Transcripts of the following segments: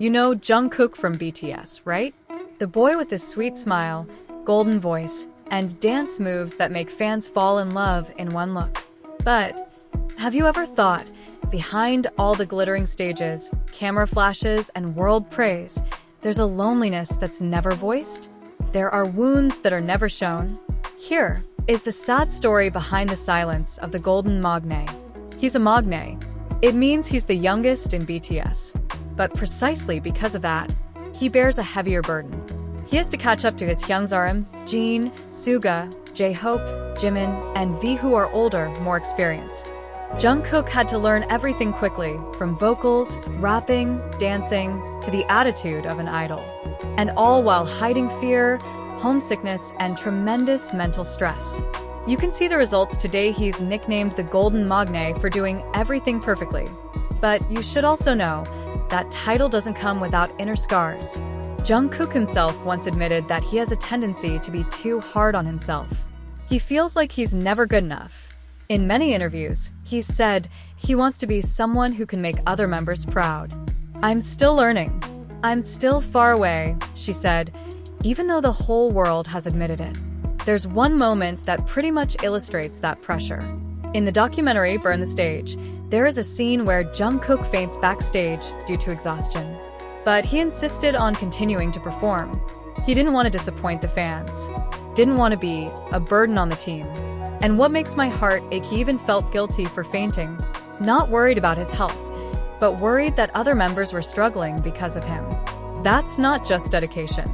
You know Jungkook from BTS, right? The boy with his sweet smile, golden voice, and dance moves that make fans fall in love in one look. But have you ever thought, behind all the glittering stages, camera flashes, and world praise, there's a loneliness that's never voiced? There are wounds that are never shown. Here is the sad story behind the silence of the Golden Magne. He's a Magne. It means he's the youngest in BTS. But precisely because of that, he bears a heavier burden. He has to catch up to his Hyungsarim, Jin, Suga, J-Hope, Jimin, and V, who are older, more experienced. Jungkook had to learn everything quickly, from vocals, rapping, dancing, to the attitude of an idol. And all while hiding fear, homesickness, and tremendous mental stress. You can see the results today. He's nicknamed the Golden Magne for doing everything perfectly. But you should also know, that title doesn't come without inner scars. Jungkook himself once admitted that he has a tendency to be too hard on himself. He feels like he's never good enough. In many interviews, he's said he wants to be someone who can make other members proud. "I'm still learning. I'm still far away," she said, even though the whole world has admitted it. There's one moment that pretty much illustrates that pressure. In the documentary Burn the Stage, there is a scene where Jungkook faints backstage due to exhaustion. But he insisted on continuing to perform. He didn't want to disappoint the fans. Didn't want to be a burden on the team. And what makes my heart ache, he even felt guilty for fainting. Not worried about his health, but worried that other members were struggling because of him. That's not just dedication.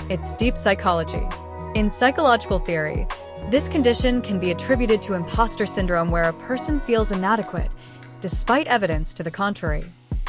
It's deep psychology. In psychological theory, this condition can be attributed to imposter syndrome, where a person feels inadequate, despite evidence to the contrary.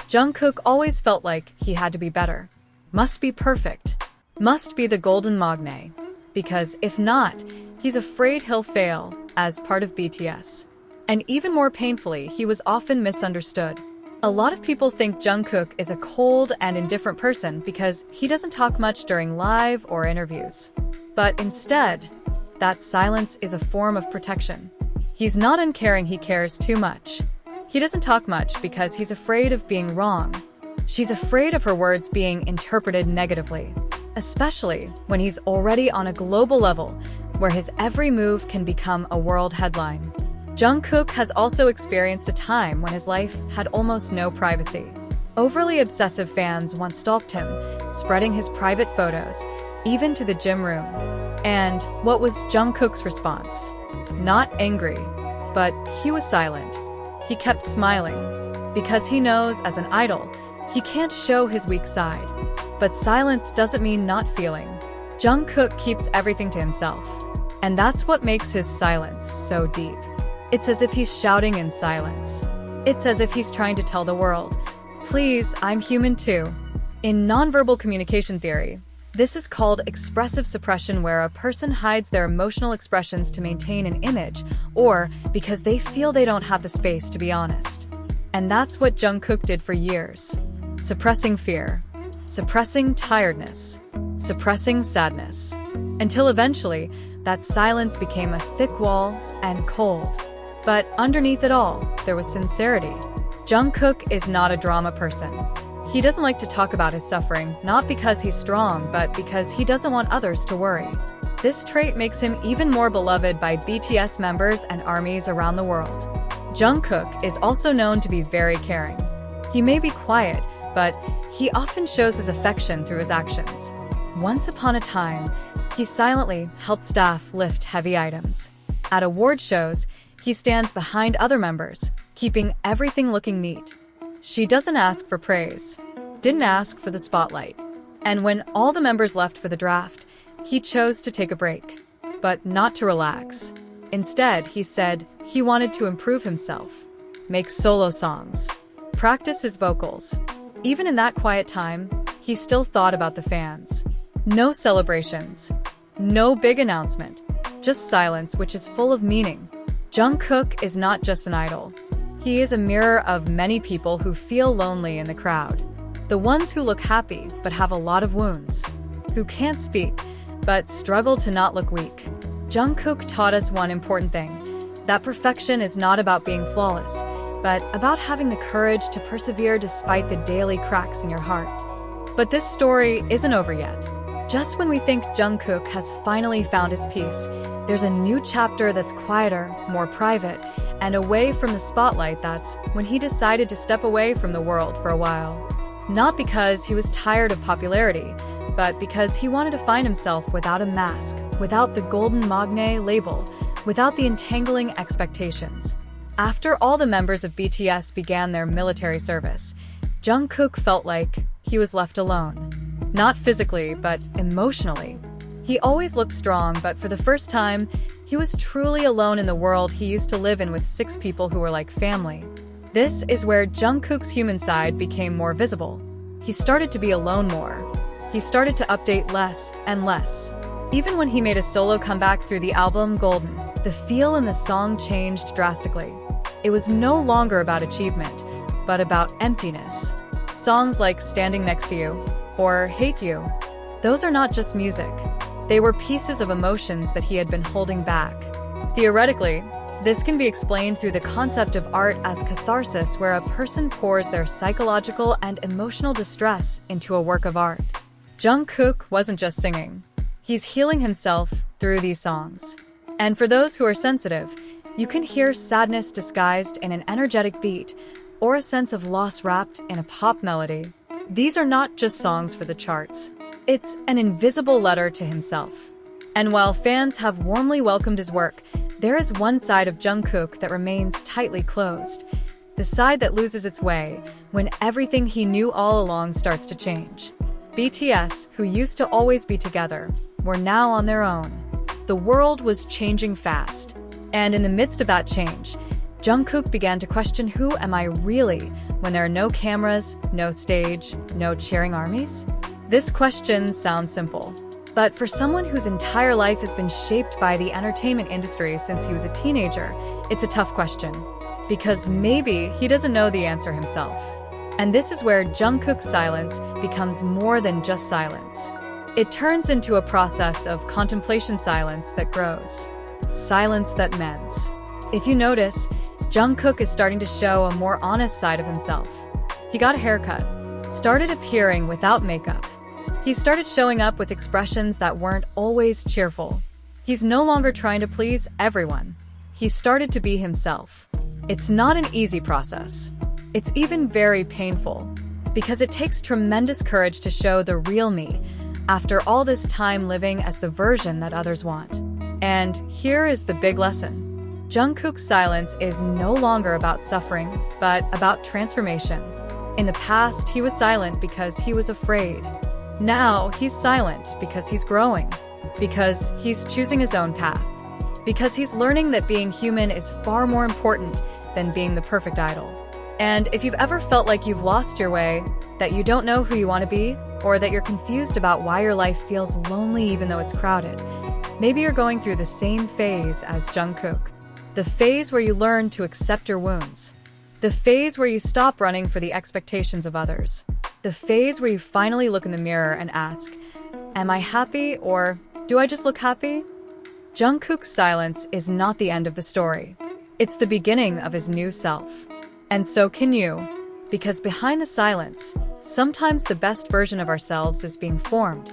Jungkook always felt like he had to be better. Must be perfect. Must be the Golden Magne. Because if not, he's afraid he'll fail as part of BTS. And even more painfully, he was often misunderstood. A lot of people think Jungkook is a cold and indifferent person because he doesn't talk much during live or interviews. But instead, that silence is a form of protection. He's not uncaring, he cares too much. He doesn't talk much because he's afraid of being wrong. She's afraid of her words being interpreted negatively, especially when he's already on a global level where his every move can become a world headline. Jungkook has also experienced a time when his life had almost no privacy. Overly obsessive fans once stalked him, spreading his private photos, even to the gym room. And what was Jungkook's response? Not angry, but he was silent. He kept smiling, because he knows as an idol, he can't show his weak side. But silence doesn't mean not feeling. Jungkook keeps everything to himself. And that's what makes his silence so deep. It's as if he's shouting in silence. It's as if he's trying to tell the world, please, I'm human too. In nonverbal communication theory, this is called expressive suppression, where a person hides their emotional expressions to maintain an image or because they feel they don't have the space to be honest. And that's what Jungkook did for years. Suppressing fear, suppressing tiredness, suppressing sadness. Until eventually, that silence became a thick wall and cold. But underneath it all, there was sincerity. Jungkook is not a drama person. He doesn't like to talk about his suffering, not because he's strong, but because he doesn't want others to worry. This trait makes him even more beloved by BTS members and armies around the world. Jungkook is also known to be very caring. He may be quiet, but he often shows his affection through his actions. Once upon a time, he silently helped staff lift heavy items. At award shows, he stands behind other members, keeping everything looking neat. She doesn't ask for praise, didn't ask for the spotlight. And when all the members left for the draft, he chose to take a break, but not to relax. Instead, he said he wanted to improve himself, make solo songs, practice his vocals. Even in that quiet time, he still thought about the fans. No celebrations, no big announcement, just silence, which is full of meaning. Jungkook is not just an idol. He is a mirror of many people who feel lonely in the crowd. The ones who look happy but have a lot of wounds. Who can't speak but struggle to not look weak. Jungkook taught us one important thing, that perfection is not about being flawless, but about having the courage to persevere despite the daily cracks in your heart. But this story isn't over yet. Just when we think Jungkook has finally found his peace, there's a new chapter that's quieter, more private, and away from the spotlight. That's when he decided to step away from the world for a while. Not because he was tired of popularity, but because he wanted to find himself without a mask, without the golden magne label, without the entangling expectations. After all the members of BTS began their military service, Jungkook felt like he was left alone. Not physically, but emotionally. He always looked strong, but for the first time, he was truly alone in the world he used to live in with 6 people who were like family. This is where Jungkook's human side became more visible. He started to be alone more. He started to update less and less. Even when he made a solo comeback through the album Golden, the feel in the song changed drastically. It was no longer about achievement, but about emptiness. Songs like Standing Next to You or Hate You, those are not just music. They were pieces of emotions that he had been holding back. Theoretically, this can be explained through the concept of art as catharsis, where a person pours their psychological and emotional distress into a work of art. Jungkook wasn't just singing. He's healing himself through these songs. And for those who are sensitive, you can hear sadness disguised in an energetic beat or a sense of loss wrapped in a pop melody. These are not just songs for the charts. It's an invisible letter to himself. And while fans have warmly welcomed his work, there is one side of Jungkook that remains tightly closed. The side that loses its way when everything he knew all along starts to change. BTS, who used to always be together, were now on their own. The world was changing fast. And in the midst of that change, Jungkook began to question, who am I really when there are no cameras, no stage, no cheering armies? This question sounds simple, but for someone whose entire life has been shaped by the entertainment industry since he was a teenager, it's a tough question. Because maybe he doesn't know the answer himself. And this is where Jungkook's silence becomes more than just silence. It turns into a process of contemplation, silence that grows, silence that mends. If you notice, Jungkook is starting to show a more honest side of himself. He got a haircut, started appearing without makeup. He started showing up with expressions that weren't always cheerful. He's no longer trying to please everyone. He started to be himself. It's not an easy process. It's even very painful, because it takes tremendous courage to show the real me after all this time living as the version that others want. And here is the big lesson. Jungkook's silence is no longer about suffering, but about transformation. In the past, he was silent because he was afraid. Now, he's silent because he's growing, because he's choosing his own path, because he's learning that being human is far more important than being the perfect idol. And if you've ever felt like you've lost your way, that you don't know who you want to be, or that you're confused about why your life feels lonely even though it's crowded, maybe you're going through the same phase as Jungkook. The phase where you learn to accept your wounds. The phase where you stop running for the expectations of others. The phase where you finally look in the mirror and ask, am I happy, or do I just look happy? Jungkook's silence is not the end of the story. It's the beginning of his new self. And so can you, because behind the silence, sometimes the best version of ourselves is being formed.